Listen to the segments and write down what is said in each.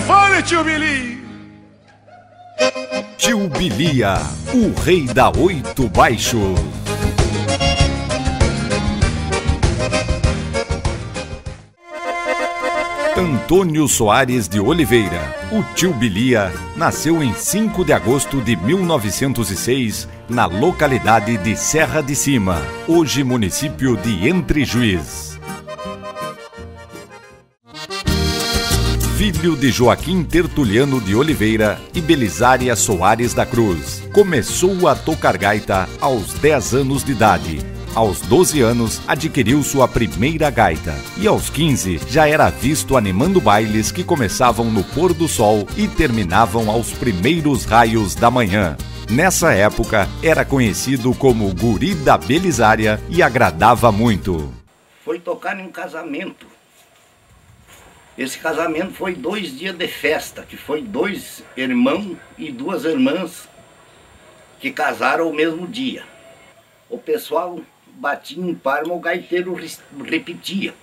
microfone, tio Bili. Tio Bilia, o rei da oito baixos. Antônio Soares de Oliveira, o tio Bilia, nasceu em 5 de agosto de 1906, na localidade de Serra de Cima, hoje município de Entre Juiz. Filho de Joaquim Tertuliano de Oliveira e Belisária Soares da Cruz, começou a tocar gaita aos 10 anos de idade. Aos 12 anos, adquiriu sua primeira gaita e aos 15 já era visto animando bailes que começavam no pôr do sol e terminavam aos primeiros raios da manhã. Nessa época, era conhecido como Guri da Belisária e agradava muito. Foi tocar em um casamento. Esse casamento foi 2 dias de festa, que foi 2 irmãos e 2 irmãs que casaram o mesmo dia. O pessoal batia em palma, o gaiteiro repetia.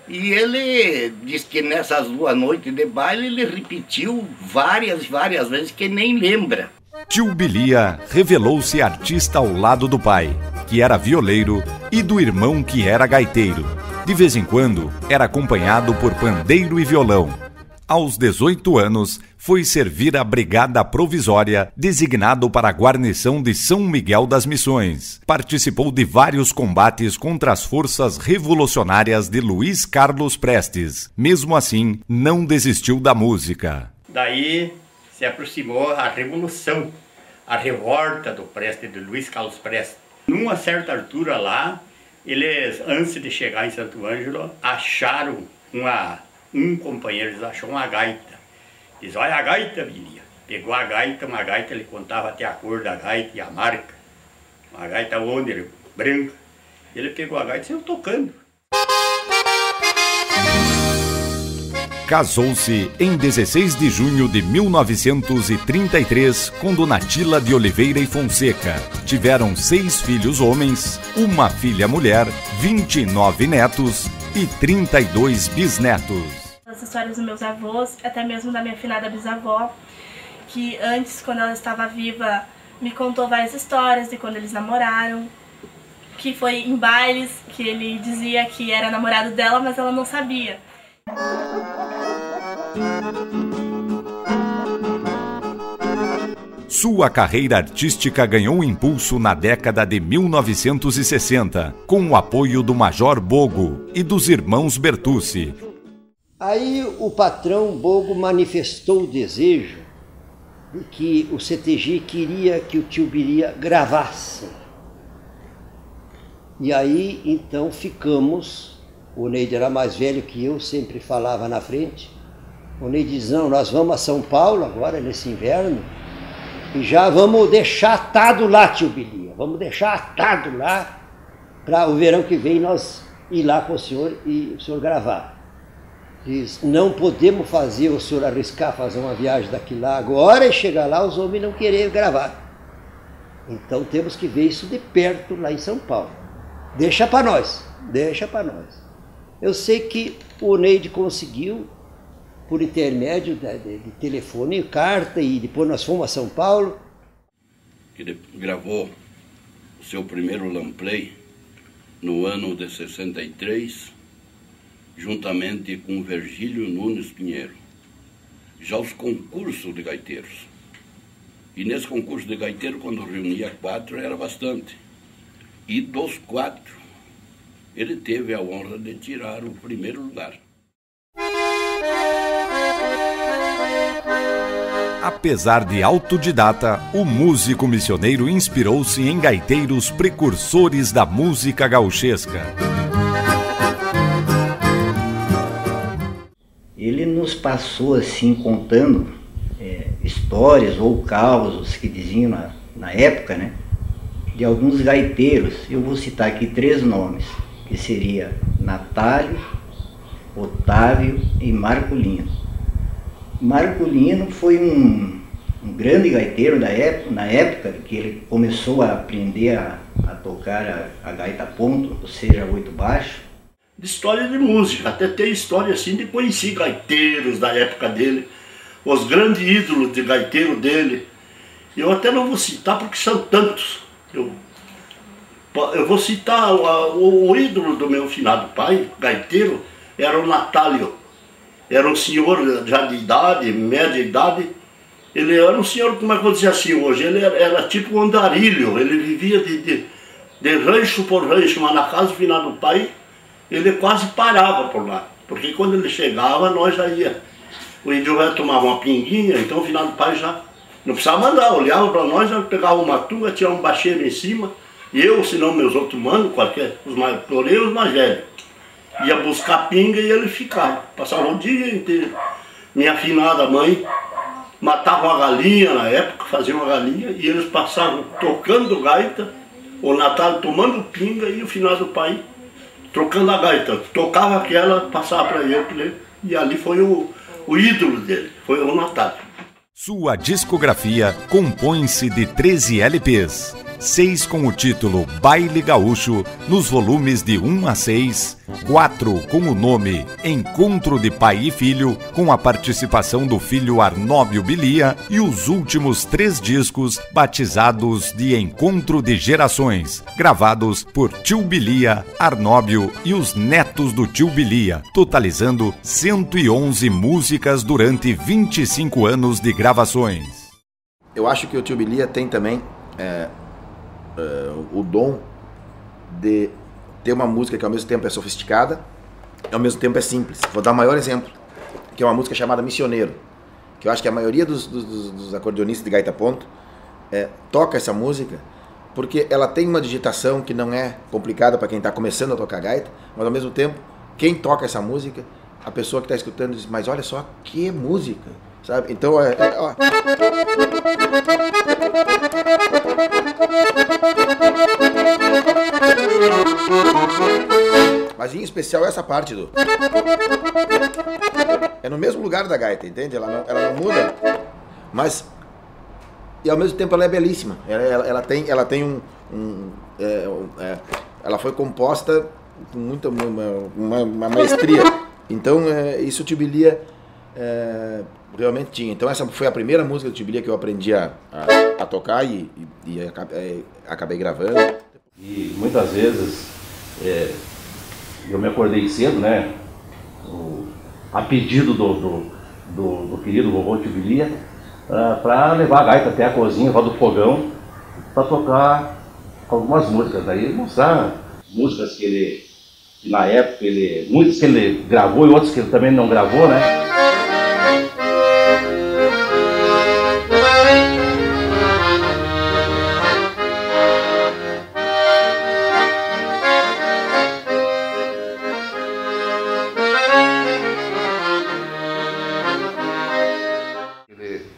E ele disse que nessas 2 noites de baile ele repetiu várias vezes que nem lembra. Tio Bilia revelou-se artista ao lado do pai, que era violeiro, e do irmão, que era gaiteiro. De vez em quando, era acompanhado por pandeiro e violão. Aos 18 anos, foi servir a Brigada Provisória, designado para a guarnição de São Miguel das Missões. Participou de vários combates contra as forças revolucionárias de Luiz Carlos Prestes. Mesmo assim, não desistiu da música. Daí se aproximou a Revolução, a revolta do Prestes, de Luiz Carlos Prestes. Numa certa altura lá, eles, antes de chegar em Santo Ângelo, acharam um companheiro, eles achou uma gaita. Diz, olha a gaita, Bilia. Pegou a gaita, uma gaita, ele contava até a cor da gaita e a marca. Uma gaita Onder, branca. Ele pegou a gaita e saiu tocando. Casou-se em 16 de junho de 1933 com Dona Tila de Oliveira e Fonseca. Tiveram 6 filhos homens, 1 filha mulher, 29 netos e 32 bisnetos. As histórias dos meus avós, até mesmo da minha finada bisavó, que antes, quando ela estava viva, me contou várias histórias de quando eles namoraram, que foi em bailes que ele dizia que era namorado dela, mas ela não sabia. Sua carreira artística ganhou impulso na década de 1960, com o apoio do Major Bogo e dos irmãos Bertucci. Aí o patrão Bogo manifestou o desejo de que o CTG queria que o tio Bilia gravasse. E aí então ficamos, o Neide era mais velho que eu, sempre falava na frente. O Neide diz, não, nós vamos a São Paulo agora, nesse inverno, e já vamos deixar atado lá, tio Bilia. Vamos deixar atado lá para o verão que vem nós ir lá com o senhor e o senhor gravar. Diz, não podemos fazer o senhor arriscar fazer uma viagem daqui lá agora e chegar lá os homens não querer gravar. Então temos que ver isso de perto lá em São Paulo. Deixa para nós, deixa para nós. Eu sei que o Neide conseguiu, por intermédio de telefone, carta, e depois nós fomos a São Paulo. Ele gravou o seu primeiro long play no ano de 63, juntamente com Virgílio Nunes Pinheiro. Já os concursos de gaiteiros. E nesse concurso de gaiteiro, quando reunia 4, era bastante. E dos 4, ele teve a honra de tirar o primeiro lugar. Apesar de autodidata, o músico missioneiro inspirou-se em gaiteiros precursores da música gauchesca. Ele nos passou assim contando histórias ou causos que diziam na época, né, de alguns gaiteiros. Eu vou citar aqui 3 nomes, que seria Natálio, Otávio e Marculino. Marculino foi um grande gaiteiro na época que ele começou a aprender a tocar a gaita ponto, ou seja, 8 baixo. de história de música, até tem história assim de conhecer gaiteiros da época dele, os grandes ídolos de gaiteiro dele. Eu até não vou citar porque são tantos. Eu vou citar o ídolo do meu finado pai, gaiteiro, era o Natálio. Era um senhor já de idade, média idade. Ele era um senhor, como é que eu vou dizer assim hoje, ele era tipo um andarilho, ele vivia de rancho por rancho, mas na casa do finado pai, ele quase parava por lá. Porque quando ele chegava, nós já ia. O índio já tomava uma pinguinha, então o finado pai já não precisava mandar, olhava para nós, já pegava uma tunga, tirava um bacheiro em cima, e eu, se não meus outros manos, qualquer, os mais velhos, ia buscar pinga e ele ficava. Passava o dia inteiro. Minha afinada mãe matava uma galinha na época, fazia uma galinha, e eles passavam tocando gaita, o Natal tomando pinga e o finado pai trocando a gaita. Tocava aquela, passava para ele, e ali foi o ídolo dele, foi o Natal. Sua discografia compõe-se de 13 LPs, 6 com o título Baile Gaúcho, nos volumes de 1 a 6, 4 com o nome Encontro de Pai e Filho, com a participação do filho Arnóbio Bilia, e os últimos 3 discos batizados de Encontro de Gerações, gravados por Tio Bilia, Arnóbio e os netos do Tio Bilia, totalizando 111 músicas durante 25 anos de gravações. Eu acho que o Tio Bilia tem também o dom de ter uma música que ao mesmo tempo é sofisticada e ao mesmo tempo é simples. Vou dar o maior exemplo, que é uma música chamada Missioneiro, que eu acho que a maioria dos acordeonistas de gaita ponto toca essa música porque ela tem uma digitação que não é complicada para quem está começando a tocar gaita, mas ao mesmo tempo, quem toca essa música, a pessoa que está escutando diz, mas olha só que música, sabe? Então, mas em especial essa parte do... É no mesmo lugar da gaita, entende? Ela não muda, mas... E ao mesmo tempo ela é belíssima. Ela tem ela foi composta com muita uma maestria. Então isso o Tio Bilia realmente tinha. Então essa foi a primeira música do Tio Bilia que eu aprendi a tocar e acabei gravando. E muitas vezes eu me acordei cedo, né? A pedido do querido vovô Tio Bilia, para levar a gaita até a cozinha, lá do fogão, para tocar algumas músicas, daí mostrar músicas que na época muitas que ele gravou e outras que ele também não gravou, né?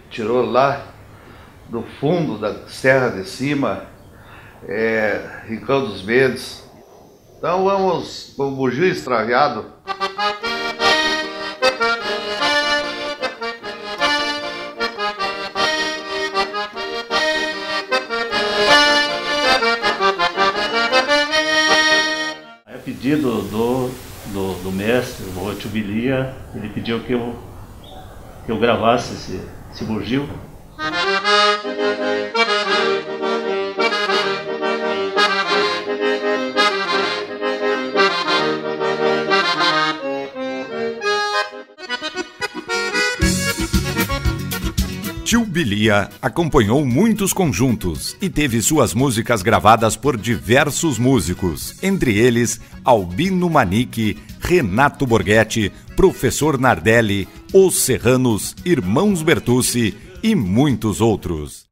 Tirou lá do fundo da serra de cima, Rincão dos Medos. Então vamos com o bugio extraviado. A pedido do mestre, o Tio Bilia, ele pediu que eu gravasse esse bugio. Tio Bilia acompanhou muitos conjuntos e teve suas músicas gravadas por diversos músicos, entre eles Albino Manique, Renato Borghetti, Professor Nardelli, Os Serranos, Irmãos Bertucci e muitos outros.